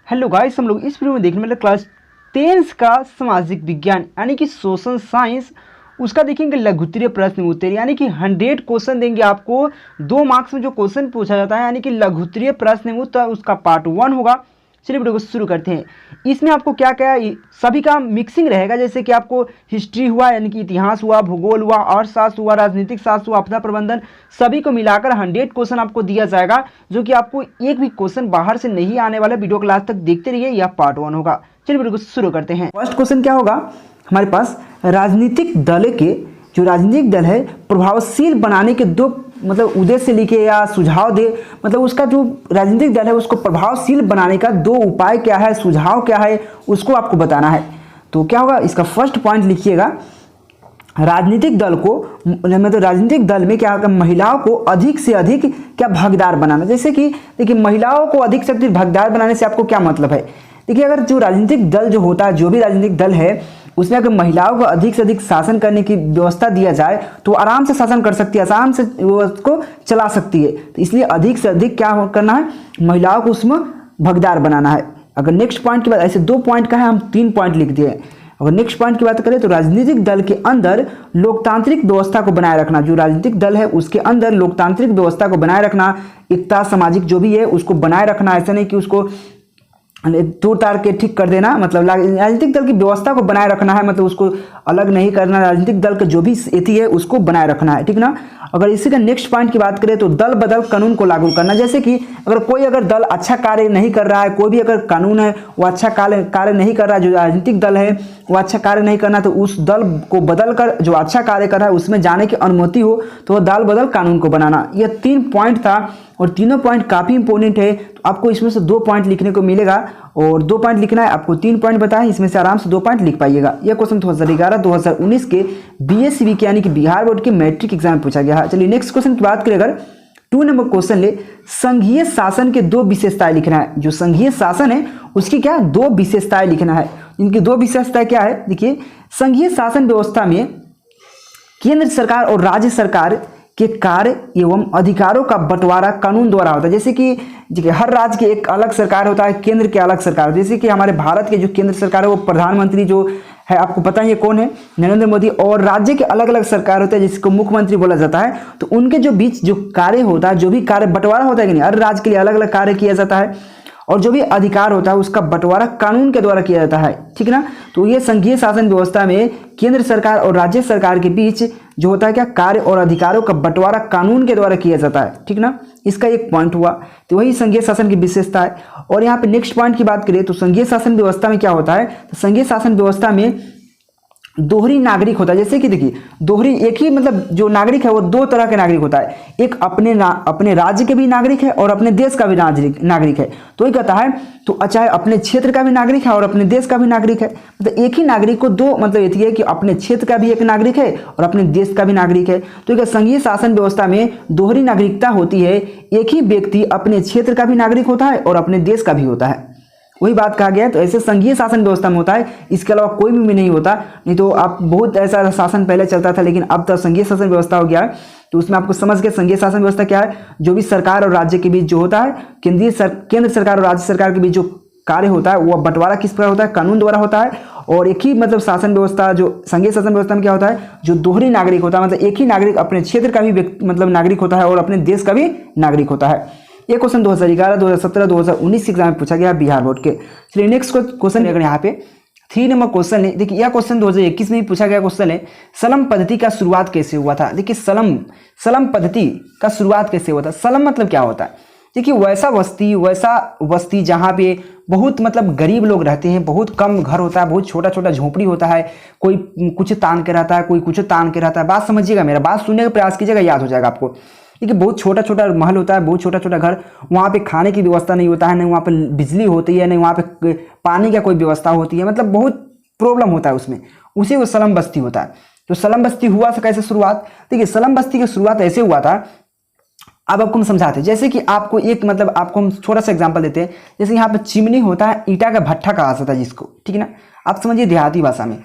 Hello guys, हम लोग इस वीडियो में देखने वाले क्लास 10 का सामाजिक विज्ञान यानी कि सोशल साइंस उसका देखेंगे लघुत्तरीय प्रश्न उत्तर यानी कि 100 क्वेश्चन देंगे आपको। 2 मार्क्स में जो क्वेश्चन पूछा जाता है यानी कि लघुत्तरीय प्रश्न उत्तर उसका पार्ट 1 होगा। चलिए वीडियो को शुरू करते हैं। इसमें आपको क्या क्या सभी का मिक्सिंग रहेगा, जैसे कि आपको हिस्ट्री हुआ यानी कि इतिहास हुआ, भूगोल हुआ, अर्थशास्त्र हुआ, राजनीतिक शास्त्र हुआ, आपदा प्रबंधन, सभी को मिलाकर 100 क्वेश्चन आपको दिया जाएगा, जो कि आपको एक भी क्वेश्चन बाहर से नहीं आने वाला। वीडियो क्लास तक देखते रहिए, यह पार्ट 1 होगा। चलिए वीडियो को शुरू करते हैं। फर्स्ट क्वेश्चन क्या होगा हमारे पास, राजनीतिक दल के जो राजनीतिक दल है प्रभावशील बनाने के दो मतलब उद्देश्य लिखे या सुझाव दे। मतलब उसका जो राजनीतिक दल है उसको प्रभावशील बनाने का 2 उपाय क्या है, सुझाव क्या है, उसको आपको बताना है। तो क्या होगा, इसका फर्स्ट पॉइंट लिखिएगा, राजनीतिक दल को मतलब राजनीतिक दल में क्या होगा, महिलाओं को अधिक से अधिक क्या भागीदार बनाना। जैसे कि देखिए, महिलाओं को अधिक से अधिक भागीदार बनाने से आपको क्या मतलब है। देखिए, अगर जो राजनीतिक दल जो होता है, जो भी राजनीतिक दल है, उसमें अगर महिलाओं को अधिक से अधिक शासन करने की व्यवस्था दिया जाए तो आराम से शासन कर सकती है, आराम से वो उसको चला सकती है। तो इसलिए अधिक से अधिक क्या करना है, महिलाओं को उसमें भागीदार बनाना है। अगर नेक्स्ट पॉइंट की बात, ऐसे 2 पॉइंट का है, हम 3 पॉइंट लिख दिए। अगर नेक्स्ट पॉइंट की बात करें तो राजनीतिक दल के अंदर लोकतांत्रिक व्यवस्था को बनाए रखना। जो राजनीतिक दल है उसके अंदर लोकतांत्रिक व्यवस्था को बनाए रखना, एकता सामाजिक जो भी है उसको बनाए रखना। ऐसा नहीं कि उसको तोड़ ताड़ के ठीक कर देना, मतलब राजनीतिक दल की व्यवस्था को बनाए रखना है, मतलब उसको अलग नहीं करना। राजनीतिक दल का जो भी स्थिति है उसको बनाए रखना है, ठीक ना। अगर इसी का नेक्स्ट पॉइंट की बात करें तो दल बदल कानून को लागू करना। जैसे कि अगर दल अच्छा कार्य नहीं कर रहा है, कोई भी अगर कानून है वो अच्छा कार्य नहीं कर रहा है, जो राजनीतिक दल है वो अच्छा कार्य नहीं करना, तो उस दल को बदल कर जो अच्छा कार्य कर रहा है उसमें जाने की अनुमति हो, तो वह दल बदल कानून को बनाना। यह 3 पॉइंट था और तीनों पॉइंट काफ़ी इंपॉर्टेंट है। तो आपको इसमें से 2 पॉइंट लिखने को मिलेगा और 2 पॉइंट लिखना है। आपको 3 पॉइंट बताएं, इसमें से आराम से 2 पॉइंट लिख पाइएगा। यह क्वेश्चन 2011-2019 के बीएससी यानी कि बिहार बोर्ड के मैट्रिक एग्जाम में पूछा गया है। चलिए नेक्स्ट क्वेश्चन की बात करें, अगर 2 नंबर क्वेश्चन ले, संघीय शासन के 2 विशेषताएं लिखना है। जो संघीय शासन है उसकी क्या 2 विशेषताएं लिखना है। इनकी 2 विशेषताएं क्या है, देखिए, संघीय शासन व्यवस्था में केंद्र सरकार और राज्य सरकार के कार्य एवं अधिकारों का बंटवारा कानून द्वारा होता है। जैसे कि हर राज्य के एक अलग सरकार होता है, केंद्र के अलग सरकार। जैसे कि हमारे भारत के जो केंद्र सरकार है वो प्रधानमंत्री जो है, आपको पता है ये कौन है, नरेंद्र मोदी। और राज्य के अलग अलग सरकार होते हैं जिसको मुख्यमंत्री बोला जाता है। तो उनके जो बीच जो कार्य होता है, जो भी कार्य बंटवारा होता है कि नहीं, हर राज्य के लिए अलग अलग कार्य किया जाता है और जो भी अधिकार होता है उसका बंटवारा कानून के द्वारा किया जाता है, ठीक ना। तो ये संघीय शासन व्यवस्था में केंद्र सरकार और राज्य सरकार के बीच जो होता है क्या, कार्य और अधिकारों का बंटवारा कानून के द्वारा किया जाता है, ठीक ना। इसका एक पॉइंट हुआ, तो वही संघीय शासन की विशेषता है। और यहाँ पे नेक्स्ट पॉइंट की बात करें तो संघीय शासन व्यवस्था में क्या होता है, तो संघीय शासन व्यवस्था में दोहरी नागरिक होता है। जैसे कि देखिए, दोहरी एक ही मतलब जो नागरिक है वो 2 तरह के नागरिक होता है, एक अपने राज्य के भी नागरिक है और अपने देश का भी नागरिक है। तो ये कहता है, तो चाहे अपने क्षेत्र का भी नागरिक है और अपने देश का भी नागरिक है। मतलब एक ही नागरिक को 2 मतलब ये है कि अपने क्षेत्र का भी एक नागरिक है और अपने देश का भी नागरिक है। तो एक संघीय शासन व्यवस्था में दोहरी नागरिकता होती है, एक ही व्यक्ति अपने क्षेत्र का भी नागरिक होता है और अपने देश का भी होता है, वही बात कहा गया है। तो ऐसे संघीय शासन व्यवस्था में होता है, इसके अलावा कोई भी नहीं होता। नहीं तो आप बहुत ऐसा शासन पहले चलता था, लेकिन अब तो संघीय शासन व्यवस्था हो गया है। तो उसमें आपको समझ के संघीय शासन व्यवस्था क्या है, जो भी सरकार और राज्य के बीच जो होता है, केंद्र सरकार और राज्य सरकार के बीच जो कार्य होता है वो बंटवारा किस प्रकार होता है, कानून द्वारा होता है। और एक ही मतलब शासन व्यवस्था, जो संघीय शासन व्यवस्था में क्या होता है, जो दोहरी नागरिक होता है, मतलब एक ही नागरिक अपने क्षेत्र का भी मतलब नागरिक होता है और अपने देश का भी नागरिक होता है। ये क्वेश्चन 2011, 2017, 2019 के एग्जाम में पूछा गया बिहार बोर्ड के। चलिए नेक्स्ट क्वेश्चन अगर यहाँ पे 3 नंबर क्वेश्चन है, देखिए यह क्वेश्चन 2021 में भी पूछा गया क्वेश्चन है, सलम पद्धति का शुरुआत कैसे हुआ था। देखिए सलम पद्धति का शुरुआत कैसे हुआ था। सलम मतलब क्या होता है, देखिए वैसा बस्ती जहाँ पे बहुत मतलब गरीब लोग रहते हैं, बहुत कम घर होता है, बहुत छोटा छोटा झोपड़ी होता है, कोई कुछ तान के रहता है, कोई कुछ तान के रहता है। बात समझिएगा, मेरा बात सुनने का प्रयास कीजिएगा, याद हो जाएगा आपको। देखिए बहुत छोटा छोटा महल होता है, बहुत छोटा छोटा घर, वहाँ पे खाने की व्यवस्था नहीं होता है, नहीं वहाँ पे बिजली होती है, नहीं वहाँ पे पानी का कोई व्यवस्था होती है, मतलब बहुत प्रॉब्लम होता है उसमें, उसी वो सलम बस्ती होता है। तो सलम बस्ती हुआ था कैसे शुरुआत, देखिए सलम बस्ती की शुरुआत ऐसे हुआ था। अब आपको हम समझाते हैं, जैसे कि आपको एक मतलब आपको हम छोटा सा एग्जांपल देते हैं। जैसे यहाँ पे चिमनी होता है, ईटा का भट्ठा कहा जाता है जिसको, ठीक है ना, आप समझिए देहाती भाषा में।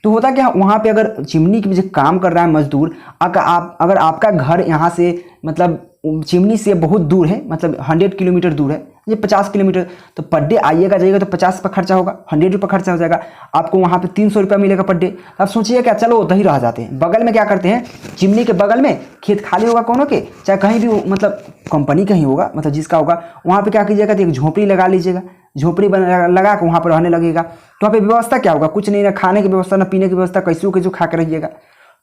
तो होता क्या, वहाँ पे अगर चिमनी की वजह काम कर रहा है मजदूर, अगर आपका घर यहाँ से मतलब चिमनी से बहुत दूर है, मतलब 100 किलोमीटर दूर है, ये 50 किलोमीटर, तो पर डे आइएगा जाइएगा तो 50 रुपये खर्चा होगा, 100 रुपये खर्चा हो जाएगा, आपको वहाँ पे 300 रुपये मिलेगा पर डे। आप सोचिए क्या, चलो उधर ही रह जाते हैं। बगल में क्या करते हैं, चिमनी के बगल में खेत खाली होगा कोनो के, चाहे कहीं भी मतलब कंपनी का ही होगा, मतलब जिसका होगा, वहाँ पे क्या कीजिएगा, तो एक झोपड़ी लगा लीजिएगा, झोपड़ी लगा के वहाँ पर रहने लगेगा। तो वहाँ पे व्यवस्था क्या होगा, कुछ नहीं, ना खाने की व्यवस्था ना पीने की व्यवस्था, कैसे खा के रहिएगा।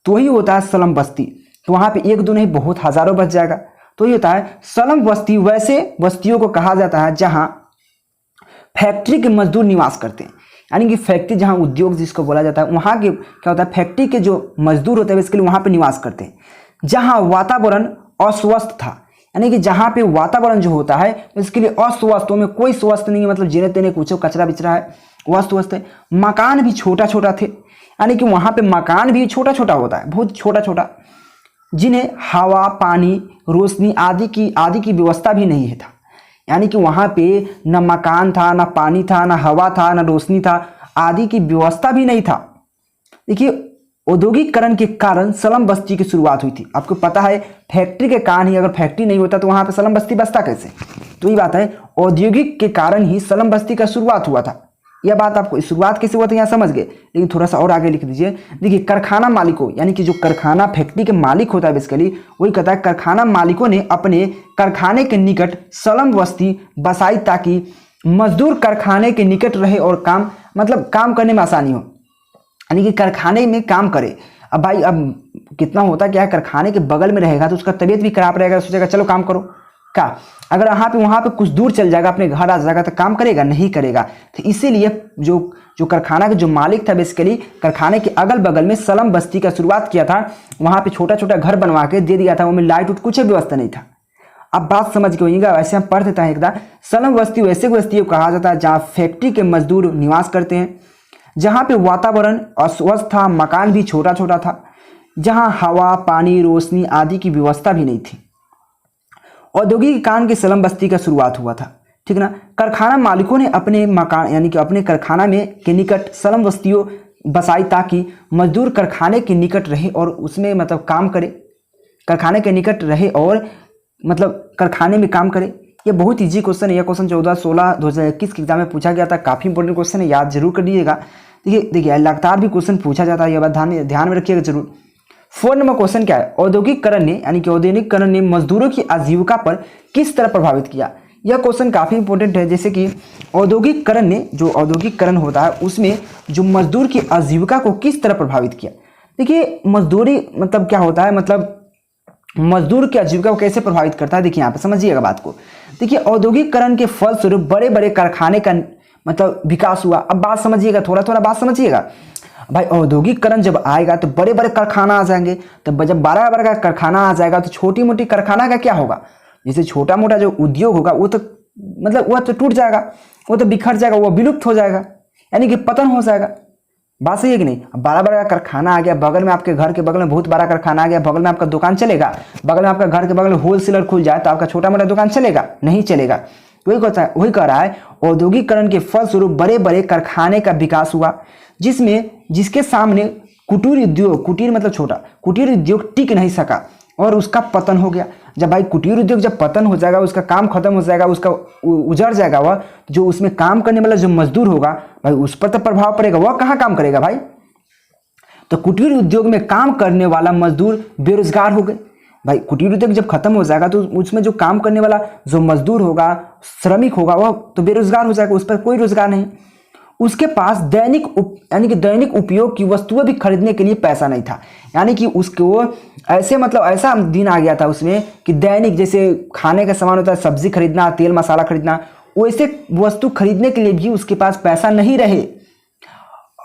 तो वही होता है स्लम बस्ती। तो वहाँ पे एक दो नहीं बहुत हज़ारों बच जाएगा। तो ये होता है स्लम बस्ती। वैसे बस्तियों को कहा जाता है जहाँ फैक्ट्री के मजदूर निवास करते हैं, यानी कि फैक्ट्री जहाँ उद्योग जिसको बोला जाता है, वहाँ के क्या होता है, फैक्ट्री के जो मजदूर होते हैं इसके लिए वहाँ पे निवास करते हैं। जहाँ वातावरण अस्वस्थ था, यानी कि जहाँ पे वातावरण जो होता है इसके लिए अस्वस्थ, में कोई स्वस्थ नहीं है, मतलब जीने तेने कुछ कचरा बिचरा है, अस्त है। मकान भी छोटा छोटा थे, यानी कि वहाँ पे मकान भी छोटा छोटा होता है, बहुत छोटा छोटा, जिन्हें हवा पानी रोशनी आदि की व्यवस्था भी नहीं है था। यानी कि वहाँ पे न मकान था, न पानी था, न हवा था, न रोशनी था, आदि की व्यवस्था भी नहीं था। देखिए औद्योगिकरण के कारण स्लम बस्ती की शुरुआत हुई थी। आपको पता है फैक्ट्री के कारण ही, अगर फैक्ट्री नहीं होता तो वहाँ पे स्लम बस्ती बसता कैसे। तो ये बात है, औद्योगिक के कारण ही स्लम बस्ती का शुरुआत हुआ था। यह बात आपको शुरुआत कैसे हुआ था यहाँ समझ गए, लेकिन थोड़ा सा और आगे लिख दीजिए। देखिए कारखाना मालिकों, यानी कि जो कारखाना फैक्ट्री के मालिक होता है बेसिकली, वही कहता है कारखाना मालिकों ने अपने कारखाने के निकट स्लम बस्ती बसाई ताकि मजदूर कारखाने के निकट रहे और काम करने में आसानी हो, यानी कि कारखाने में काम करे। अब भाई अब कितना होता क्या है, कारखाने के बगल में रहेगा तो उसका तबीयत भी खराब रहेगा, सोचेगा चलो काम करो क्या। अगर वहाँ पे कुछ दूर चल जाएगा, अपने घर आ जाएगा तो काम करेगा नहीं करेगा। तो इसीलिए जो कारखाना का जो मालिक था बेसिकली कारखाने के अगल बगल में स्लम बस्ती का शुरुआत किया था। वहाँ पे छोटा छोटा घर बनवा के दे दिया था, उनमें लाइट उट कुछ व्यवस्था नहीं था। अब बात समझ के होइएगा, वैसे हम पढ़ देते हैं एकदम। स्लम बस्ती वैसे बस्ती को कहा जाता है जहाँ फैक्ट्री के मजदूर निवास करते हैं, जहाँ पे वातावरण अस्वस्थ था, मकान भी छोटा छोटा था, जहाँ हवा पानी रोशनी आदि की व्यवस्था भी नहीं थी। औद्योगिक कांड के स्लम बस्ती का शुरुआत हुआ था, ठीक ना। कारखाना मालिकों ने अपने मकान यानी कि अपने कारखाना में के निकट स्लम बस्तियों बसाई ताकि मजदूर कारखाने के निकट रहे और उसमें मतलब काम करे, कारखाने के निकट रहे और मतलब कारखाने में काम करे। ये बहुत ईजी क्वेश्चन है। यह क्वेश्चन 14/16/2021 के एग्जाम में पूछा गया था, काफ़ी इंपॉर्टेंट क्वेश्चन है, याद जरूर कर लीजिएगा। देखिए लगातार भी क्वेश्चन पूछा जाता है, यह बात ध्यान में रखिएगा जरूर। 4 नंबर क्वेश्चन क्या है, औद्योगिकरण ने यानी कि औद्योगिकरण ने मजदूरों की आजीविका पर किस तरह प्रभावित किया। यह क्वेश्चन काफ़ी इंपॉर्टेंट है। जैसे कि औद्योगिकरण ने, जो औद्योगिकरण होता है उसमें जो मजदूर की आजीविका को किस तरह प्रभावित किया। देखिए मजदूरी मतलब क्या होता है, मतलब मजदूर की आजीविका को कैसे प्रभावित करता है, देखिए यहाँ पे समझिएगा बात को। देखिए औद्योगिकरण के फलस्वरूप बड़े बड़े कारखाने का मतलब विकास हुआ। अब बात समझिएगा, थोड़ा थोड़ा बात समझिएगा भाई। औद्योगिकरण जब आएगा तो बड़े बड़े कारखाना आ जाएंगे, तो जब बड़ा बड़ा कारखाना आ जाएगा तो छोटी मोटी कारखाना का क्या होगा, जैसे छोटा मोटा जो उद्योग होगा वो तो मतलब वह तो टूट जाएगा, वो तो बिखर जाएगा, वो विलुप्त हो जाएगा, यानी कि पतन हो जाएगा। बात सही है कि नहीं। बड़ा बड़ा कारखाना आ गया, बगल में आपके घर के बगल में बहुत बड़ा कारखाना आ गया, बगल में आपका दुकान चलेगा, बगल में आपका घर के बगल में होलसेलर खुल जाए तो आपका छोटा मोटा दुकान चलेगा नहीं चलेगा। वही कह रहा है औद्योगिकरण के फलस्वरूप बड़े बड़े कारखाने का विकास हुआ, जिसके सामने कुटीर उद्योग, कुटीर मतलब छोटा, कुटीर उद्योग टिक नहीं सका और उसका पतन हो गया। जब भाई कुटीर उद्योग जब पतन हो जाएगा, उसका काम खत्म हो जाएगा, उसका उजड़ जाएगा, वह जो उसमें काम करने वाला जो मजदूर होगा भाई उस पर तो प्रभाव पड़ेगा। वह कहाँ काम करेगा भाई, तो कुटीर उद्योग में काम करने वाला मजदूर बेरोजगार हो गए। भाई कुटीर उद्योग जब खत्म हो जाएगा तो उसमें जो काम करने वाला जो मजदूर होगा, श्रमिक होगा, वह तो बेरोजगार हो जाएगा, उस पर कोई रोजगार नहीं। उसके पास दैनिक उपयोग की वस्तुएं भी खरीदने के लिए पैसा नहीं था, यानी कि उसको ऐसे मतलब ऐसा दिन आ गया था उसमें कि दैनिक जैसे खाने का सामान होता है, सब्जी खरीदना, तेल मसाला खरीदना, वैसे वस्तु खरीदने के लिए भी उसके पास पैसा नहीं रहे।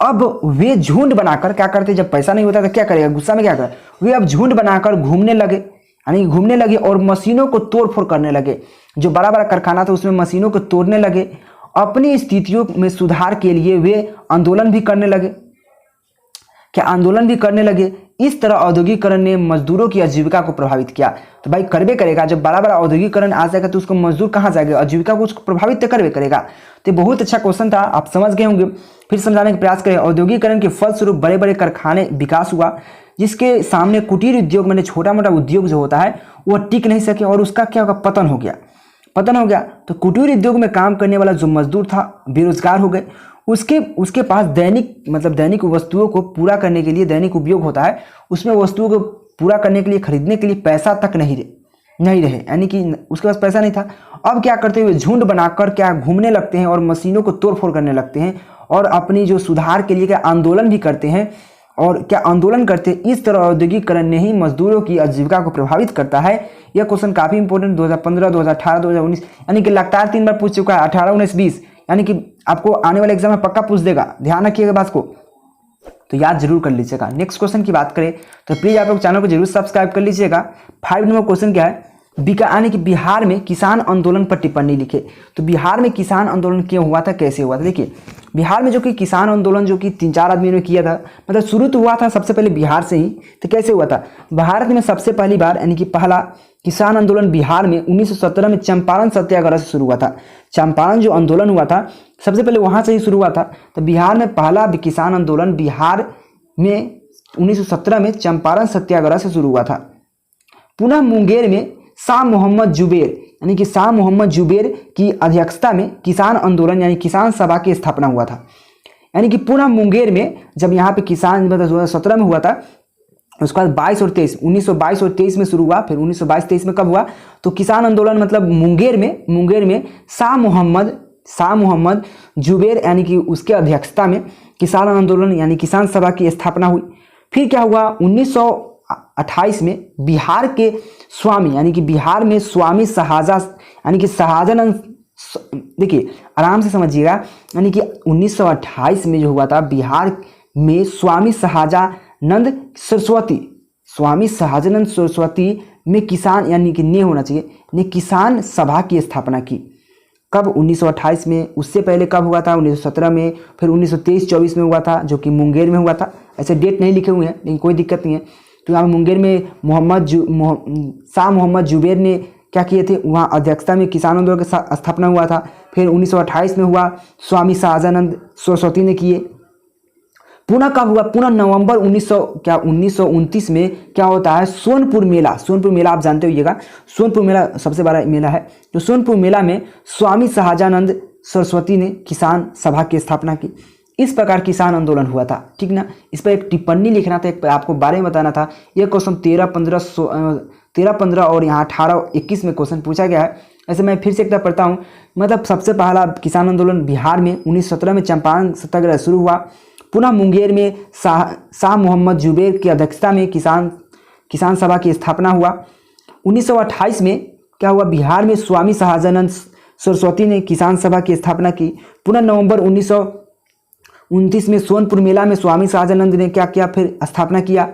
अब वे झुंड बनाकर क्या करते, जब पैसा नहीं होता तो क्या करेगा, गुस्सा में क्या करे, वे अब झुंड बनाकर घूमने लगे, यानी घूमने लगे और मशीनों को तोड़ फोड़ करने लगे। जो बड़ा बड़ा कारखाना था उसमें मशीनों को तोड़ने लगे। अपनी स्थितियों में सुधार के लिए वे आंदोलन भी करने लगे। इस तरह औद्योगिकरण ने मजदूरों की आजीविका को प्रभावित किया। तो भाई करबे करेगा, जब बड़ा बड़ा औद्योगिकरण आ जाएगा तो उसको मजदूर कहाँ जाएगा, आजीविका को उसको प्रभावित तो करबे करेगा। तो बहुत अच्छा क्वेश्चन था, आप समझ गए होंगे। फिर समझाने का प्रयास करें। औद्योगिकरण के फलस्वरूप बड़े बड़े कारखाने विकास हुआ, जिसके सामने कुटीर उद्योग मैंने छोटा मोटा उद्योग जो होता है वह टिक नहीं सके और उसका क्या होगा, पतन हो गया। पतन हो गया। तो कुटीर उद्योग में काम करने वाला जो मजदूर था बेरोजगार हो गए। उसके पास दैनिक वस्तुओं को पूरा करने के लिए, दैनिक उपयोग होता है, उसमें वस्तुओं को पूरा करने के लिए, खरीदने के लिए पैसा तक नहीं रहे, यानी कि उसके पास पैसा नहीं था। अब क्या करते हुए झुंड बनाकर क्या घूमने लगते हैं और मशीनों को तोड़फोड़ करने लगते हैं और अपनी जो सुधार के लिए क्या आंदोलन भी करते हैं। और क्या आंदोलन करते हैं, इस तरह औद्योगिकरण ने ही मजदूरों की आजीविका को प्रभावित करता है। यह क्वेश्चन काफी इंपॉर्टेंट 2015, 2018, 2019 यानी कि लगातार 3 बार पूछ चुका है, 18, 19, 20, यानी कि आपको आने वाले एग्जाम में पक्का पूछ देगा, ध्यान रखिएगा बात को, तो याद जरूर कर लीजिएगा। नेक्स्ट क्वेश्चन की बात करें तो प्लीज आप लोग चैनल को जरूर सब्सक्राइब कर लीजिएगा। 5 नंबर क्वेश्चन क्या है, यानी कि बिहार में किसान आंदोलन पर टिप्पणी लिखे। तो बिहार में किसान आंदोलन क्यों हुआ था, कैसे हुआ था? देखिए बिहार में जो कि किसान आंदोलन जो कि 3-4 आदमियों ने किया था, मतलब शुरू तो हुआ था सबसे पहले बिहार से ही। तो कैसे हुआ था, भारत में सबसे पहली बार यानी कि पहला किसान आंदोलन बिहार में 1917 में चंपारण सत्याग्रह से शुरू हुआ था। चंपारण जो आंदोलन हुआ था सबसे पहले वहां से ही शुरू हुआ था। तो बिहार में पहला किसान आंदोलन बिहार में 1917 में चंपारण सत्याग्रह से शुरू हुआ था। पुनः मुंगेर में शाह मोहम्मद जुबैर यानी कि शाह मोहम्मद जुबैर की अध्यक्षता में किसान आंदोलन यानी किसान सभा की स्थापना हुआ था। यानी कि पुनः मुंगेर में जब यहाँ पे किसान 2017 में हुआ था, उसके बाद 22 और 23, 1922 और 23 में शुरू हुआ, फिर 1922-23 में कब हुआ, तो किसान आंदोलन मतलब मुंगेर में शाह मोहम्मद जुबैर यानी कि उसके अध्यक्षता में किसान आंदोलन यानी किसान सभा की स्थापना हुई। फिर क्या हुआ, 1928 में बिहार के स्वामी यानी कि बिहार में स्वामी शाहजानंद, देखिए आराम से समझिएगा, यानी कि 1928 में जो हुआ था बिहार में स्वामी शाहजानंद सरस्वती में किसान यानी कि ने किसान सभा की स्थापना की। कब, 1928 में। उससे पहले कब हुआ था, 1917 में, फिर 1923-24 में हुआ था जो कि मुंगेर में हुआ था। ऐसे डेट नहीं लिखे हुए हैं लेकिन कोई दिक्कत नहीं है। तो यहाँ मुंगेर में शाह मोहम्मद जुबैर ने क्या किए थे, वहाँ अध्यक्षता में किसान आंदोलन का स्थापना हुआ था। फिर 1928 में हुआ, स्वामी शाहजानंद सरस्वती ने किए। पुनः कब हुआ, पुनः नवंबर 1929 में क्या होता है, सोनपुर मेला आप जानते होइएगा, सोनपुर मेला सबसे बड़ा मेला है। तो सोनपुर मेला में स्वामी शाहजानंद सरस्वती ने किसान सभा की स्थापना की। इस प्रकार किसान आंदोलन हुआ था, ठीक ना। इस पर एक टिप्पणी लिखना था, एक आपको बारे में बताना था। यह क्वेश्चन 13-15 और यहाँ 18-21 में क्वेश्चन पूछा गया है। ऐसे मैं फिर से एक बार पढ़ता हूँ, मतलब सबसे पहला किसान आंदोलन बिहार में 1917 में चंपारण सत्याग्रह शुरू हुआ। पुनः मुंगेर में शाह मोहम्मद जुबैर की अध्यक्षता में किसान सभा की स्थापना हुआ। 1928 में क्या हुआ, बिहार में स्वामी शाहजानंद सरस्वती ने किसान सभा की स्थापना की। पुनः नवंबर 1929 में सोनपुर मेला में स्वामी शाहजानंद ने क्या किया, फिर स्थापना किया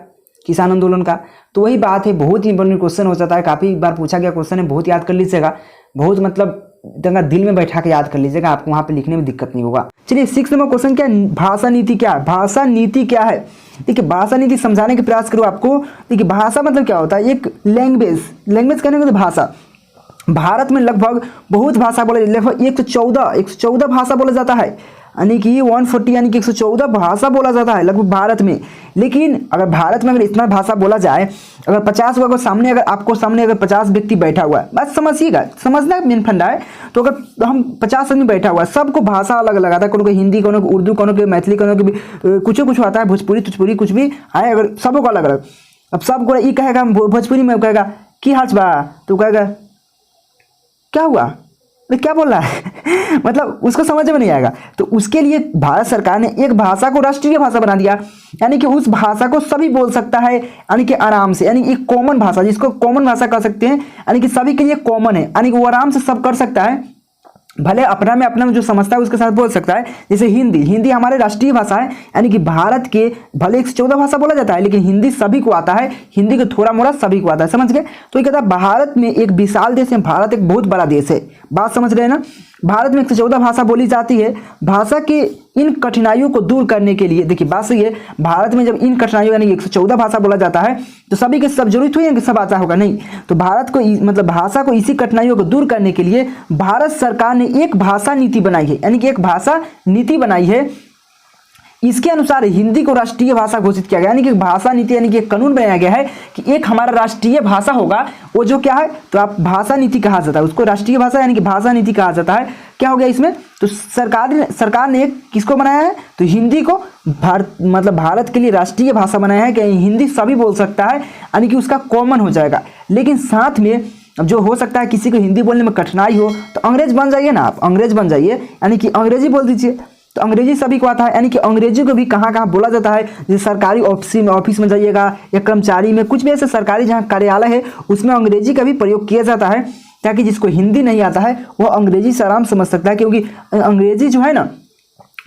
किसान आंदोलन का। तो वही बात है, बहुत ही इंपॉर्टेंट क्वेश्चन हो जाता है, काफ़ी बार पूछा गया क्वेश्चन है, बहुत याद कर लीजिएगा, बहुत मतलब दिल में बैठा के याद कर लीजिएगा, आपको वहाँ पे लिखने में दिक्कत नहीं होगा। चलिए 6 नंबर क्वेश्चन क्या है, भाषा नीति क्या है। भाषा नीति क्या है, देखिए भाषा नीति समझाने के प्रयास करो आपको। देखिए भाषा मतलब क्या होता है, एक लैंग्वेज कहने को तो भाषा। भारत में लगभग बहुत भाषा बोले, लगभग 114 भाषा बोला जाता है, यानी कि 140 यानी कि 114 भाषा बोला जाता है लगभग भारत में। लेकिन अगर भारत में अगर इतना भाषा बोला जाए, अगर 50 अगर सामने अगर आपको सामने अगर 50 व्यक्ति बैठा हुआ है, बस समझिएगा, समझना मेन फंडा है। तो अगर हम 50 आदमी बैठा हुआ है, सबको भाषा अलग अलग आता है, कोनो को हिंदी, कोनो को उर्दू, कोनो को मैथिली, कोनो को कुछ आता है, भोजपुरी कुछ भी आए, अगर सबको अलग अलग। अब सबको ये कहेगा भोजपुरी में, कहेगा की हाल बा, तो कहेगा क्या हुआ, क्या बोल रहा है मतलब उसको समझ में नहीं आएगा। तो उसके लिए भारत सरकार ने एक भाषा को राष्ट्रीय भाषा बना दिया, यानी कि उस भाषा को सभी बोल सकता है, यानी कि आराम से, यानी एक कॉमन भाषा, जिसको कॉमन भाषा कह सकते हैं, यानी कि सभी के लिए कॉमन है, यानी कि वो आराम से सब कर सकता है, भले अपना में जो समझता है उसके साथ बोल सकता है। जैसे हिंदी हमारे राष्ट्रीय भाषा है, यानी कि भारत के भले 114 भाषा बोला जाता है, लेकिन हिंदी सभी को आता है, हिंदी को थोड़ा मोड़ा सभी को आता है, समझ गए। तो ये कहता है भारत में एक विशाल देश है, भारत एक बहुत बड़ा देश है, बात समझ रहे हैं ना। भारत में 114 भाषा बोली जाती है। भाषा के इन कठिनाइयों को दूर करने के लिए, देखिए बात सही है, भारत में जब इन कठिनाइयों यानी 114 भाषा बोला जाता है तो सभी के सब जरूरत हुई है कि सब आता होगा, नहीं। तो भारत को मतलब भाषा को इसी कठिनाइयों को दूर करने के लिए भारत सरकार ने एक भाषा नीति बनाई है, यानी कि एक भाषा नीति बनाई है। इसके अनुसार हिंदी को राष्ट्रीय भाषा घोषित किया गया, यानी कि भाषा नीति यानी कि एक कानून बनाया गया है कि एक हमारा राष्ट्रीय भाषा होगा, वो जो क्या है तो आप भाषा नीति कहा जाता है उसको, राष्ट्रीय भाषा यानी कि भाषा नीति कहा जाता है। क्या हो गया इसमें, तो सरकार ने किसको बनाया है, तो हिंदी को भारत के लिए राष्ट्रीय भाषा बनाया है कि हिंदी सभी बोल सकता है, यानी कि उसका कॉमन हो जाएगा। लेकिन साथ में अब जो हो सकता है किसी को हिंदी बोलने में कठिनाई हो तो अंग्रेज बन जाइए ना, आप अंग्रेज बन जाइए, यानी कि अंग्रेजी बोल दीजिए, तो अंग्रेजी सभी को आता है। यानी कि अंग्रेजी को भी कहाँ कहाँ बोला जाता है, जैसे सरकारी ऑफिस में जाइएगा या कर्मचारी में, कुछ भी ऐसे सरकारी जहाँ कार्यालय है उसमें अंग्रेजी का भी प्रयोग किया जाता है, ताकि जिसको हिंदी नहीं आता है वो अंग्रेजी से आराम समझ सकता है, क्योंकि अंग्रेजी जो है ना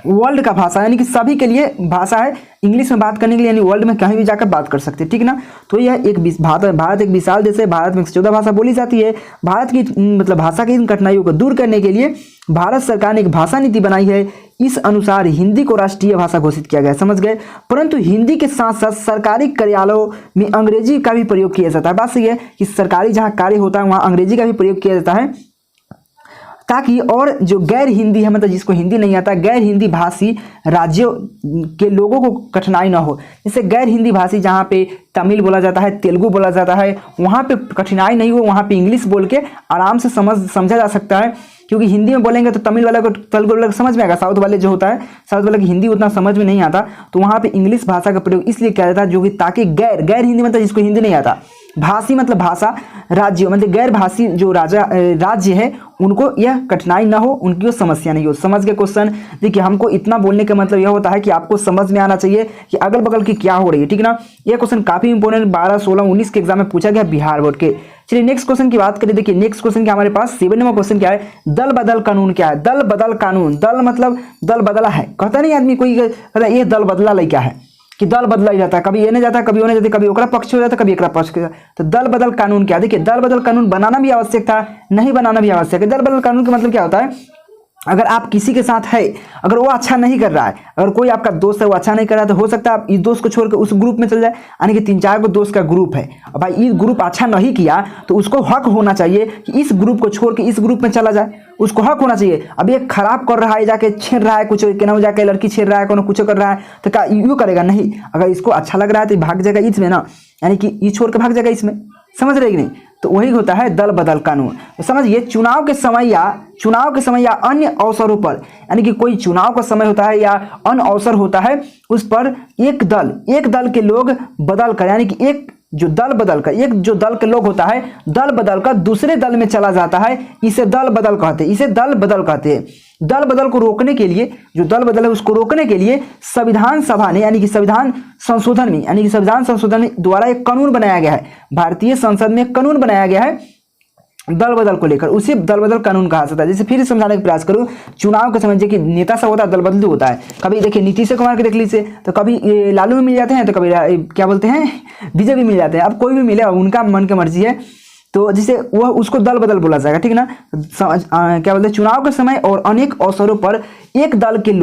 वर्ल्ड का भाषा यानी कि सभी के लिए भाषा है, इंग्लिश में बात करने के लिए, यानी वर्ल्ड में कहीं भी जाकर बात कर सकते हैं, ठीक ना। तो यह एक भारत एक विशाल देश है, भारत में 14 भाषा बोली जाती है। भारत की मतलब भाषा की इन कठिनाइयों को दूर करने के लिए भारत सरकार ने एक भाषा नीति बनाई है, इस अनुसार हिंदी को राष्ट्रीय भाषा घोषित किया गया, समझ गए। परंतु हिंदी के साथ साथ सरकारी कार्यालयों में अंग्रेजी का भी प्रयोग किया जाता है। बात सही है कि सरकारी जहाँ कार्य होता है वहाँ अंग्रेजी का भी प्रयोग किया जाता है, ताकि और जो गैर हिंदी है मतलब जिसको हिंदी नहीं आता, गैर हिंदी भाषी राज्यों के लोगों को कठिनाई ना हो। जैसे गैर हिंदी भाषी जहाँ पे तमिल बोला जाता है, तेलुगु बोला जाता है, वहाँ पे कठिनाई नहीं हो, वहाँ पे इंग्लिश बोल के आराम से समझा जा सकता है, क्योंकि हिंदी में बोलेंगे तो तमिल वाला को तेलुगु वाले को समझ में आएगा, साउथ वाले जो होता है साउथ वाले की हिंदी उतना समझ में नहीं आता, तो वहाँ पे इंग्लिश भाषा का प्रयोग इसलिए किया जाता है जो कि ताकि गैर हिंदी मतलब जिसको हिंदी नहीं आता, भाषी मतलब भाषा, राज्य मतलब गैर भाषी जो राज्य है उनको यह कठिनाई ना हो, उनकी समस्या नहीं हो। समझ के क्वेश्चन देखिए, हमको इतना बोलने का मतलब यह होता है कि आपको समझ में आना चाहिए कि अगल बगल की क्या हो रही है, ठीक ना। यह क्वेश्चन काफी इंपोर्टेंट 12, 16, 19 के एग्जाम में पूछा गया बिहार बोर्ड के। चलिए नेक्स्ट क्वेश्चन की बात करें। देखिए नेक्स्ट क्वेश्चन क्या हमारे पास 7 नंबर क्वेश्चन क्या है, दल बदल कानून क्या है। दल बदल कानून, दल मतलब दल बदला है, कहता नहीं आदमी कोई ये दल बदला लई क्या है कि दल बदला ही जाता है, कभी ये नहीं जाता, कभी वो नहीं जाता, कभी ओकरा पक्ष हो जाता, कभी एकरा पक्ष हो जाता। तो दल बदल कानून क्या, देखिए दल बदल कानून बनाना भी आवश्यक था, नहीं बनाना भी आवश्यक है। दल बदल कानून का मतलब क्या होता है, अगर आप किसी के साथ है, अगर वो अच्छा नहीं कर रहा है, अगर कोई आपका दोस्त है वो अच्छा नहीं कर रहा है, तो हो सकता है आप इस दोस्त को छोड़कर उस ग्रुप में चल जाए, यानी कि 3-4 को दोस्त का ग्रुप है, और भाई ये ग्रुप अच्छा नहीं किया तो उसको हक होना चाहिए कि इस ग्रुप को छोड़ के इस ग्रुप में चला जाए, उसको हक होना चाहिए। अब ये खराब कर रहा है, जाके छेड़ रहा है, कुछ केना जाके लड़की छेड़ रहा है, कोनो कुछ कर रहा है, तो क्या यूँ करेगा, नहीं। अगर इसको अच्छा लग रहा है तो भाग जाएगा इसमें ना, यानी कि ये छोड़ के भाग जाएगा इसमें, समझ रहे कि नहीं। तो वही होता है दल बदल कानून। तो समझिए चुनाव के समय या अन्य अवसरों पर, यानी कि कोई चुनाव का समय होता है या अन्य अवसर होता है, उस पर एक दल के लोग बदल कर, यानी कि एक जो दल के लोग होता है, दल बदल कर दूसरे दल में चला जाता है, इसे दल बदल कहते हैं। दल बदल को रोकने के लिए, जो दल बदल है उसको रोकने के लिए संविधान सभा ने, यानी कि संविधान संशोधन में द्वारा एक कानून बनाया गया है, भारतीय संसद में एक कानून बनाया गया है दल बदल को लेकर, उसे दल बदल कानून कहा जाता है। जैसे फिर समझाने का प्रयास करूं, चुनाव के समय कि नेता सब होता है, दल बदलू होता है। कभी देखिए नीतीश कुमार के देख लीजिए, तो कभी लालू में मिल जाते हैं, तो कभी क्या बोलते हैं बीजेपी मिल जाते हैं। अब कोई भी मिले, उनका मन की मर्जी है, तो जिसे वह उसको दल बदल बोला जाएगा, ठीक ना। क्या बोलते हैं, चुनाव के समय और अनेक अवसरों पर एक दल के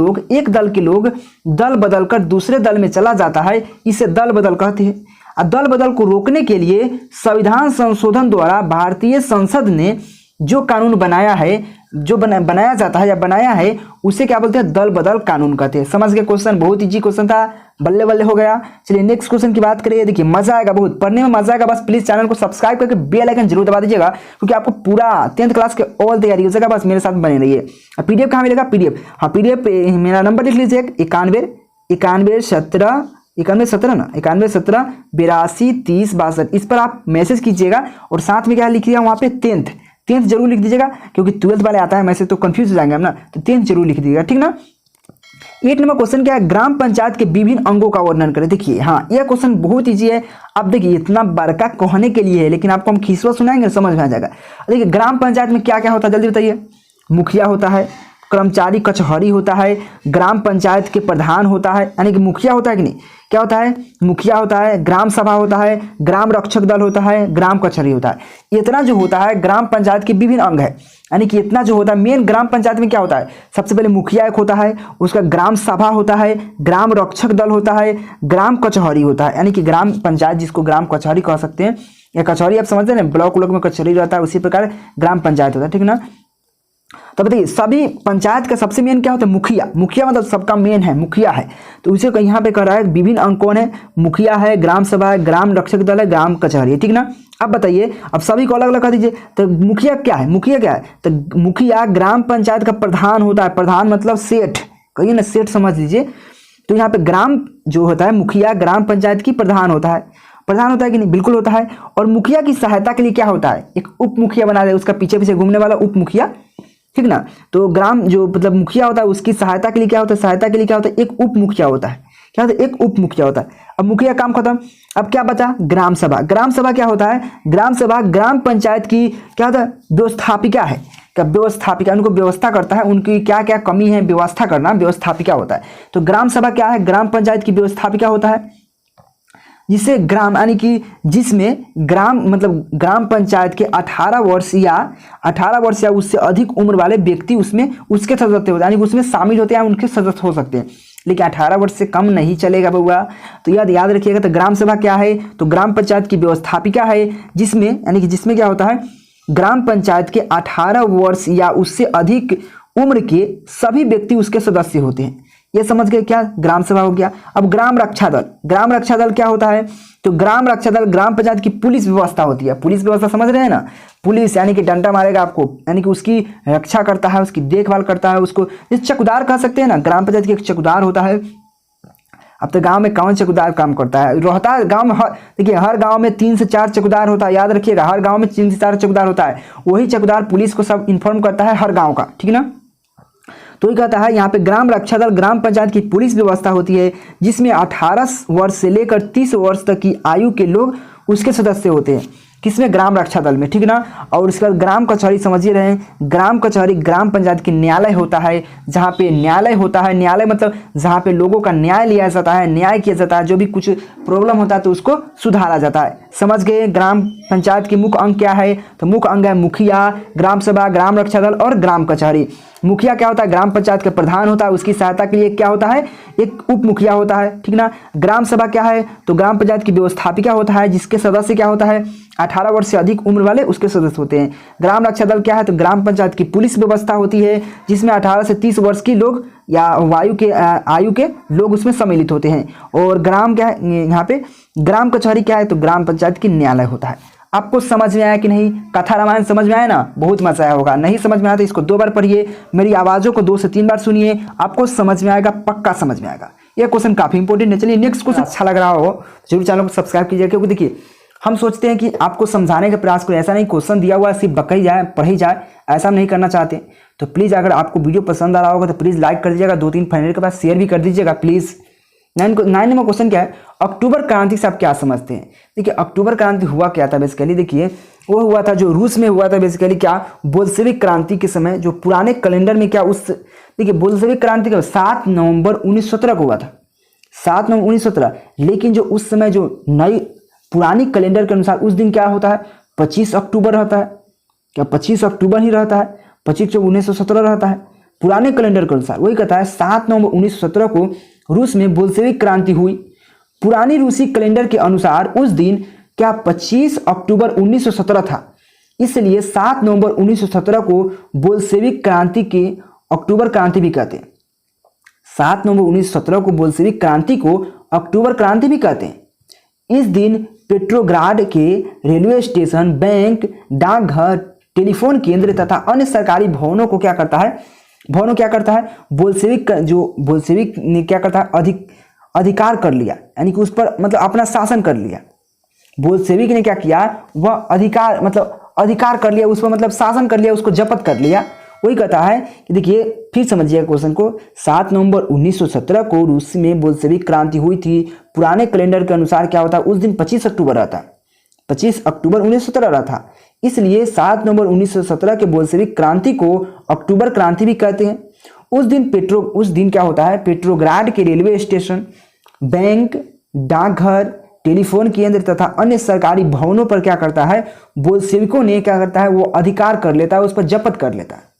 लोग दल बदल कर दूसरे दल में चला जाता है, इसे दल बदल कहते हैं। अब दल बदल को रोकने के लिए संविधान संशोधन द्वारा भारतीय संसद ने जो कानून बनाया है, जो बनाया जाता है या बनाया है, उसे क्या बोलते हैं, दल बदल कानून कहते हैं। समझ गए क्वेश्चन, बहुत इजी क्वेश्चन था, बल्ले बल्ले हो गया। चलिए नेक्स्ट क्वेश्चन की बात करिए। देखिए मजा आएगा, बहुत पढ़ने में मजा आएगा, बस प्लीज चैनल को सब्सक्राइब करके बेल आइकन जरूर दबा दीजिएगा, क्योंकि आपको पूरा 10th क्लास के ऑल तैयारी हो जाएगा, बस मेरे साथ बने रहिए। पीडीएफ कहाँ मिलेगा, पीडीएफ, हाँ पीडीएफ मेरा नंबर लिख लीजिए 91 17 82 30 62, इस पर आप मैसेज कीजिएगा, और साथ में क्या लिखिएगा वहाँ पे 10th जरूर लिख दीजिएगा, क्योंकि 12th वाले आता है मैसेज तो कंफ्यूज हो जाएंगे हम ना, तो 10th जरूर लिख दीजिएगा, ठीक ना। 8 नंबर क्वेश्चन क्या है, ग्राम पंचायत के विभिन्न अंगों का वर्णन करें। देखिए हाँ यह क्वेश्चन बहुत इजी है। अब देखिए इतना बड़का कहने के लिए है, लेकिन आपको हम खीसवा सुनाएंगे समझ में आ जाएगा। देखिए ग्राम पंचायत में क्या क्या होता है जल्दी बताइए। मुखिया होता है, कर्मचारी कचहरी होता है, ग्राम पंचायत के प्रधान होता है, यानी कि मुखिया होता है कि नहीं, क्या होता है, मुखिया होता है, ग्राम सभा होता है, ग्राम रक्षक दल होता है, ग्राम कचहरी होता है। इतना जो होता है ग्राम पंचायत के विभिन्न अंग है, यानी कि इतना जो होता है मेन ग्राम पंचायत में क्या होता है, सबसे पहले मुखिया एक होता है, उसका ग्राम सभा होता है, ग्राम रक्षक दल होता है, ग्राम कचहरी होता है, यानी कि ग्राम पंचायत जिसको ग्राम कचहरी कह सकते हैं, या कचहरी आप समझते हैं ना, ब्लॉक में कचहरी रहता है, उसी प्रकार ग्राम पंचायत होता है, ठीक ना। तो बताइए सभी पंचायत का सबसे मेन क्या होता है? मुखिया। मुखिया मतलब सबका मेन है, मुखिया है। तो उसे यहाँ पे कह रहा है विभिन्न अंग कौन है? मुखिया है, ग्राम सभा है, ग्राम रक्षक दल है, ग्राम कचहरी है, ठीक ना। अब बताइए, अब सभी को अलग अलग कर दीजिए। तो मुखिया क्या है? मुखिया क्या है? तो मुखिया ग्राम पंचायत का प्रधान होता है। प्रधान मतलब सेठ, कहिए ना, सेठ समझ लीजिए। तो यहाँ पे ग्राम जो होता है, मुखिया ग्राम पंचायत की प्रधान होता है। प्रधान होता है कि नहीं? बिल्कुल होता है। और मुखिया की सहायता के लिए क्या होता है? एक उप मुखिया बना दे, उसका पीछे पीछे घूमने वाला उप मुखिया, ठीक ना। तो ग्राम जो मतलब मुखिया होता है उसकी सहायता के लिए क्या होता है? सहायता के लिए क्या होता है? एक उप मुखिया होता है। क्या होता है? एक उप मुखिया होता है। अब मुखिया काम खत्म। अब क्या बचा? ग्राम सभा। ग्राम सभा क्या होता है? ग्राम सभा ग्राम पंचायत की क्या होता है? व्यवस्थापिका है। क्या? व्यवस्थापिका, उनको व्यवस्था करता है, उनकी क्या क्या कमी है व्यवस्था करना व्यवस्थापिका होता है। तो ग्राम सभा क्या है? ग्राम पंचायत की व्यवस्थापिका होता है, जिसे ग्राम यानी कि जिसमें ग्राम मतलब ग्राम पंचायत के 18 वर्ष या उससे अधिक उम्र वाले व्यक्ति उसमें उसके सदस्य होते हैं, यानी कि उसमें शामिल होते हैं, उनके सदस्य हो सकते हैं। लेकिन 18 वर्ष से कम नहीं चलेगा बउआ। तो याद रखिएगा। तो ग्राम सभा क्या है? तो ग्राम पंचायत की व्यवस्थापिका है, जिसमें यानी कि जिसमें क्या होता है? ग्राम पंचायत के 18 वर्ष या उससे अधिक उम्र के सभी व्यक्ति उसके सदस्य होते हैं। ये समझ गए क्या? ग्राम सभा हो गया। अब ग्राम रक्षा दल। ग्राम रक्षा दल क्या होता है? तो ग्राम रक्षा दल ग्राम पंचायत की पुलिस व्यवस्था होती है। पुलिस व्यवस्था समझ रहे हैं ना? पुलिस यानी कि डंडा मारेगा आपको, यानी कि उसकी रक्षा करता है, उसकी देखभाल करता है, उसको चौकीदार कह सकते हैं ना। ग्राम पंचायत की एक चौकीदार होता है। अब तो गांव में कौन चौकीदार काम करता है? रहता है गांव में, देखिए हर गांव में 3 से 4 चौकीदार होता है। याद रखिएगा, हर गांव में 3 से 4 चौकीदार होता है। वही चौकीदार पुलिस को सब इन्फॉर्म करता है हर गाँव का, ठीक ना। तो ये कहता है यहाँ पे ग्राम रक्षा दल ग्राम पंचायत की पुलिस व्यवस्था होती है, जिसमें 18 वर्ष से लेकर 30 वर्ष तक की आयु के लोग उसके सदस्य होते हैं। किसमें? ग्राम रक्षा दल में, ठीक ना। और उसके बाद ग्राम कचहरी समझिए रहे हैं। ग्राम कचहरी ग्राम पंचायत की न्यायालय होता है, जहाँ पे न्यायालय होता है। न्यायालय मतलब जहाँ पे लोगों का न्याय लिया जाता है, न्याय किया जाता है, जो भी कुछ प्रॉब्लम होता है तो उसको सुधारा जाता है। समझ गए? ग्राम पंचायत की मुख्य अंग क्या है? तो मुख्य अंग है मुखिया, ग्राम सभा, ग्राम रक्षा दल और ग्राम कचहरी। मुखिया क्या होता है? ग्राम पंचायत का प्रधान होता है, उसकी सहायता के लिए क्या होता है? एक उप मुखिया होता है, ठीक ना। ग्राम सभा क्या है? तो ग्राम पंचायत की व्यवस्थापिका होता है, जिसके सदस्य क्या होता है? 18 वर्ष से अधिक उम्र वाले उसके सदस्य होते हैं। ग्राम रक्षा दल क्या है? तो ग्राम पंचायत की पुलिस व्यवस्था होती है, जिसमें 18 से 30 वर्ष की लोग या आयु के लोग उसमें सम्मिलित होते हैं। और ग्राम क्या है यहाँ पे? ग्राम कचहरी क्या है? तो ग्राम पंचायत की न्यायालय होता है। आपको समझ में आया कि नहीं? कथा रामायण समझ में आया ना? बहुत मजा आया होगा। नहीं समझ में आया तो इसको 2 बार पढ़िए, मेरी आवाज़ों को 2 से 3 बार सुनिए, आपको समझ में आएगा, पक्का समझ में आएगा। यह क्वेश्चन काफ़ी इंपॉर्टेंट है। चलिए नेक्स्ट क्वेश्चन। अच्छा लग रहा हो जरूर चैनल को सब्सक्राइब कीजिए, क्योंकि देखिए हम सोचते हैं कि आपको समझाने का प्रयास करें, ऐसा नहीं क्वेश्चन दिया हुआ सिर्फ बकई जाए पढ़ी जाए, ऐसा हम नहीं करना चाहते। तो प्लीज़ अगर आपको वीडियो पसंद आ रहा होगा तो प्लीज़ लाइक कर दीजिएगा, 2-3 फ्रेंड के पास शेयर भी कर दीजिएगा प्लीज़। 9वां क्वेश्चन क्या है? अक्टूबर क्रांति से आप क्या समझते हैं? देखिए अक्टूबर क्रांति हुआ क्या था बेसिकली? देखिए वो हुआ था जो रूस में हुआ था बेसिकली। क्या? बोल्शेविक क्रांति के समय जो पुराने कैलेंडर में क्या उस देखिए बोल्शेविक क्रांति का 7 नवंबर 1917 को हुआ था, 7 नवंबर 1917। लेकिन जो उस समय जो नई पुरानी कैलेंडर के अनुसार उस दिन क्या होता है? 25 अक्टूबर रहता है। क्या 25 अक्टूबर ही रहता है? 25 जब 1917 रहता है पुराने कैलेंडर के अनुसार। वही कहता है 7 नवंबर 1917 को रूस में बोल्शेविक क्रांति हुई। पुरानी रूसी कैलेंडर के अनुसार उस दिन क्या 25 अक्टूबर 1917 था, इसलिए 7 नवंबर 1917 को बोल्शेविक क्रांति के अक्टूबर क्रांति भी कहते हैं। 7 नवंबर 1917 को बोल्शेविक क्रांति को अक्टूबर क्रांति भी कहते हैं। इस दिन पेट्रोग्राड के रेलवे स्टेशन, बैंक, डाकघर, टेलीफोन केंद्र तथा अन्य सरकारी भवनों को क्या करता है? बोल्शेविक ने क्या करता है? अधिकार कर लिया, यानी कि उस पर मतलब अपना शासन कर लिया। बोल्शेविक ने क्या किया? वह अधिकार कर लिया, उस पर मतलब शासन कर लिया, उसको जब्त कर लिया। वही कहता है कि देखिए फिर समझिए क्वेश्चन को। 7 नवंबर 1917 को रूस में बोल्शेविक क्रांति हुई थी। पुराने कैलेंडर के अनुसार क्या होता है? उस दिन 25 अक्टूबर रहता है, 25 अक्टूबर 1917 रहता था, इसलिए 7 नवंबर 1917 के बोल्शेविक क्रांति को अक्टूबर क्रांति भी कहते हैं। उस दिन क्या होता है? पेट्रोग्राड के रेलवे स्टेशन, बैंक, डाकघर, टेलीफोन केंद्र तथा अन्य सरकारी भवनों पर क्या करता है? बोल्शेविकों ने क्या करता है? वो अधिकार कर लेता है, उस पर जब्त कर लेता है।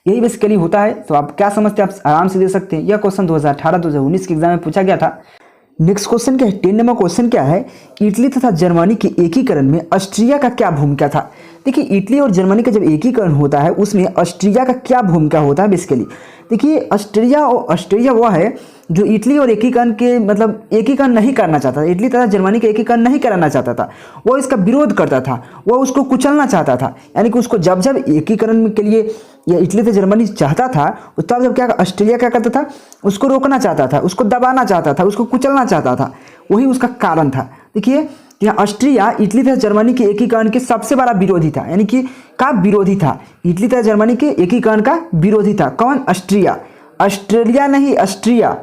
यही बेसिकली होता है। तो आप क्या समझते हैं? आप आराम से दे सकते हैं। यह क्वेश्चन 2018-2019 के एग्जाम में पूछा गया था। नेक्स्ट क्वेश्चन क्या है? 10 नंबर क्वेश्चन क्या है? इटली तथा जर्मनी के एकीकरण में ऑस्ट्रिया का क्या भूमिका था? देखिए इटली और जर्मनी का जब एकीकरण होता है उसमें ऑस्ट्रिया का क्या भूमिका होता है बेसिकली। देखिए ऑस्ट्रिया वो है जो इटली और एकीकरण के मतलब एकीकरण नहीं करना चाहता था, इटली तथा जर्मनी का एकीकरण नहीं कराना चाहता था, वो इसका विरोध करता था, वो उसको कुचलना चाहता था। यानी कि उसको जब जब एकीकरण के लिए या इटली तथा जर्मनी चाहता था तब जब क्या ऑस्ट्रेलिया क्या करता था, उसको रोकना चाहता था, उसको दबाना चाहता था, उसको कुचलना चाहता था, वही उसका कारण था। देखिए यहाँ ऑस्ट्रिया इटली तथा जर्मनी के एकीकरण के सबसे बड़ा विरोधी था, यानी कि का विरोधी था, इटली तथा जर्मनी के एकीकरण का विरोधी था। कौन? ऑस्ट्रिया, ऑस्ट्रेलिया नहीं ऑस्ट्रिया।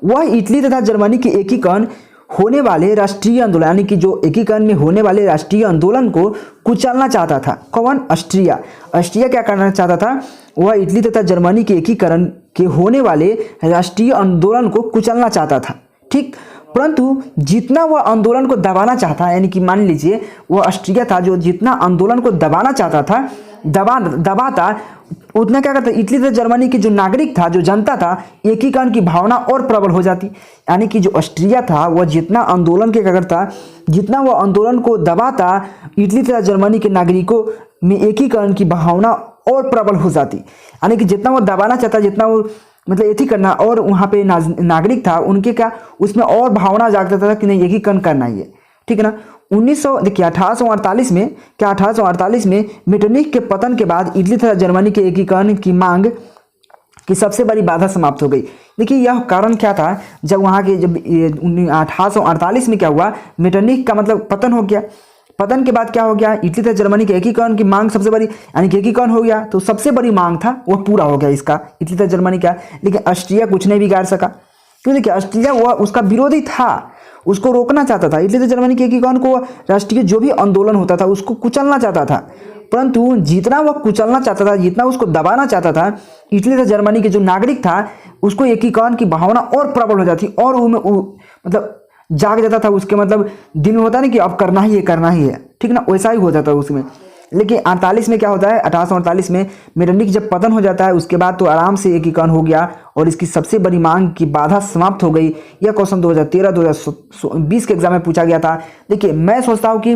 वह इटली तथा जर्मनी के एकीकरण होने वाले राष्ट्रीय आंदोलन यानी कि जो एकीकरण में होने वाले राष्ट्रीय आंदोलन को कुचलना चाहता था। कौन? ऑस्ट्रिया। ऑस्ट्रिया क्या करना चाहता था? वह इटली तथा जर्मनी के एकीकरण के होने वाले राष्ट्रीय आंदोलन को कुचलना चाहता था, ठीक। परंतु जितना वह आंदोलन को दबाना चाहता, यानी कि मान लीजिए वह ऑस्ट्रिया था जो जितना आंदोलन को दबाना चाहता था, दबाता उतना क्या करता, इटली तथा जर्मनी के जो नागरिक था, जो जनता था, एकीकरण की भावना और प्रबल हो जाती। यानी कि जो ऑस्ट्रिया था वह जितना आंदोलन के क्या करता, जितना वह आंदोलन को दबाता, इटली तथा जर्मनी के नागरिकों में एकीकरण की भावना और प्रबल हो जाती। यानी कि जितना वो दबाना चाहता, जितना वो मतलब एथी करना, और वहाँ पे नागरिक था उनके क्या उसमें और भावना जागता था कि नहीं एकीकरण करना ही है, ठीक है ना। 1848 में क्या 1848 में मेटरनिख के पतन के बाद इटली तथा जर्मनी के एकीकरण की मांग की सबसे बड़ी बाधा समाप्त हो गई। देखिए यह कारण क्या था, जब वहाँ के जब 1848 में क्या हुआ, मेटरनिख का मतलब पतन हो गया। पतन के बाद क्या हो गया, इटली तथा जर्मनी के एकीकरण की मांग सबसे बड़ी, यानी कि एकीकरण हो गया तो सबसे बड़ी मांग था वह पूरा हो गया इसका, इटली तथा जर्मनी का। लेकिन ऑस्ट्रिया कुछ नहीं बिगाड़ सका, क्यों? देखिए ऑस्ट्रिया वह उसका विरोधी था, उसको रोकना चाहता था। इटली तथा जर्मनी के एकीकरण को राष्ट्रीय जो भी आंदोलन होता था उसको कुचलना चाहता था, परंतु जितना वह कुचलना चाहता था, जितना उसको दबाना चाहता था, इटली तथा जर्मनी के जो नागरिक था उसको एकीकरण की भावना और प्रबल हो जाती और मतलब जाग जाता था उसके मतलब दिल में होता है ना कि अब करना ही है, ठीक ना, वैसा ही हो जाता है उसमें। लेकिन 48 में क्या होता है, 1848 में मेटरनिख जब पतन हो जाता है उसके बाद तो आराम से एकीकरण हो गया और इसकी सबसे बड़ी मांग की बाधा समाप्त हो गई। यह क्वेश्चन 2013-2020 के एग्जाम में पूछा गया था। देखिए मैं सोचता हूँ कि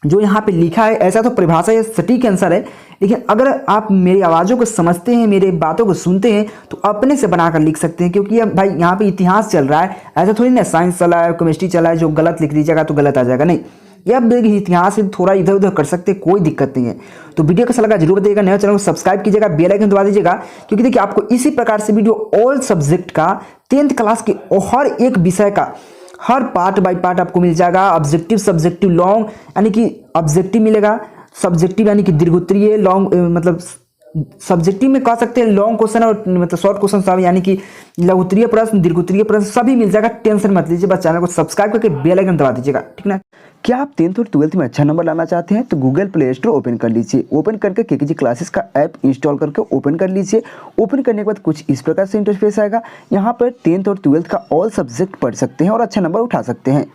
जो यहाँ पे लिखा है ऐसा तो परिभाषा या सटीक आंसर है, लेकिन अगर आप मेरी आवाज़ों को समझते हैं, मेरे बातों को सुनते हैं तो अपने से बनाकर लिख सकते हैं, क्योंकि अब भाई यहाँ पे इतिहास चल रहा है, ऐसा थोड़ी ना साइंस चला है, केमिस्ट्री चला है, जो गलत लिख दीजिएगा तो गलत आ जाएगा, नहीं। ये अब इतिहास से थोड़ा इधर उधर कर सकते, कोई दिक्कत नहीं है। तो वीडियो कैसा लगा जरूर बताइएगा, नया चैनल को सब्सक्राइब कीजिएगा, बेल आइकन दबा दीजिएगा, क्योंकि देखिए आपको इसी प्रकार से वीडियो ऑल सब्जेक्ट का 10th क्लास के हर एक विषय का हर पार्ट बाय पार्ट आपको मिल जाएगा। ऑब्जेक्टिव, सब्जेक्टिव, लॉन्ग, यानी कि ऑब्जेक्टिव मिलेगा, सब्जेक्टिव यानी कि दीर्घोत्तरीय, लॉन्ग मतलब सब्जेक्टिव में कह सकते हैं लॉन्ग क्वेश्चन और मतलब शॉर्ट क्वेश्चन सब, यानी कि लघुत्तरीय प्रश्न, दीर्घोत्तरीय प्रश्न सभी मिल जाएगा। टेंशन मत लीजिए, बस चैनल को सब्सक्राइब करके बेल आइकन दबा दीजिएगा, ठीक ना। क्या आप 10th और 12th में अच्छा नंबर लाना चाहते हैं तो गूगल प्ले स्टोर ओपन कर लीजिए, ओपन करके केकेजी क्लासेस का ऐप इंस्टॉल करके ओपन कर लीजिए। ओपन करने के बाद कुछ इस प्रकार से इंटरफेस आएगा, यहाँ पर 10th और 12th का ऑल सब्जेक्ट पढ़ सकते हैं और अच्छा नंबर उठा सकते हैं।